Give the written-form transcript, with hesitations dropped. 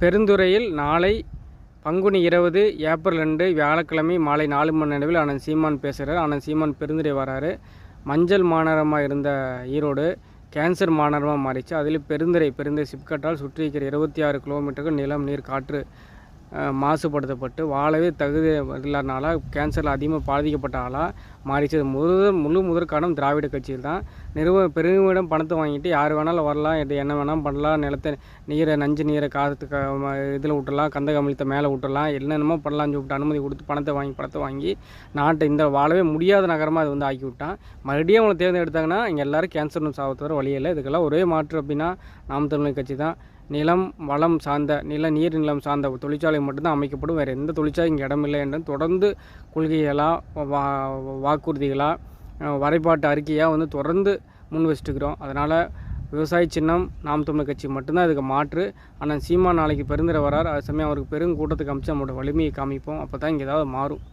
பெருந்துறையில் நாளை பங்குனி 20 ஏப்ரல் 2 வியாழக்கிழமை மாலை 4 மணி அளவில் அண்ணன் சீமான் பேசுகிறார். அண்ணன் சீமான் பெருந்துறை வராரு. மஞ்சள் மாநகரமாக இருந்த ஈரோடு கேன்சர் மாநகரமாக மாறிச்சு. அதில் பெருந்துறை சிப்கட்டால் சுற்றி இருக்கிற 26 கிலோமீட்டருக்கு நிலம், நீர், காற்று மாசுபடுத்தப்பட்டு வாழவே தகுதி இல்லாதனால கேன்சரில் அதிகமாக பாதிக்கப்பட்ட ஆளாக மாறிச்சு. முழு முதற் காரணம் திராவிட கட்சியில் தான். பெருமிடம் பணத்தை வாங்கிட்டு யார் வேணாலும் வரலாம், இது என்ன வேணாலும் பண்ணலாம், நிலத்தை நீரை நஞ்சு நீரை காற்று இதில் விட்டுடலாம், கந்தகமிழத்தை மேலே விட்டுடலாம், என்னென்னமோ பண்ணலாம்னு சொல்லிட்டு அனுமதி கொடுத்து பணத்தை வாங்கி நாட்டை இந்த வாழவே முடியாத நகரமாக அது ஆக்கி விட்டான். மறுபடியும் அவங்களை தேர்ந்தெடுத்தாங்கன்னா இங்கே எல்லோரும் கேன்சர்னு சாவத்தவர வழியில். இதுக்கெல்லாம் ஒரே மாற்று அப்படின்னா நாம் தமிழர் கட்சி தான். நிலம் வளம் சார்ந்த நிலம் சார்ந்த தொழிற்சாலை மட்டும்தான் அமைக்கப்படும். வேறு எந்த தொழிற்சாலை இங்கே இடமில்லை என்று தொடர்ந்து கொள்கைகளாக வாக்குறுதிகளாக வரைபாட்டு அறிக்கையாக தொடர்ந்து முன் வச்சுட்டுக்கிறோம். அதனால் விவசாய சின்னம் நாம் தமிழர் கட்சி மட்டும்தான் இதுக்கு மாற்று. ஆனால் சீமான் நாளைக்கு பெருந்துறை வரார். அது சமயம் அவருக்கு பெரும் கூட்டத்துக்கு அமைச்சு நம்மளோட வலிமையை காமிப்போம். அப்போ தான் இங்கே ஏதாவது மாறும்.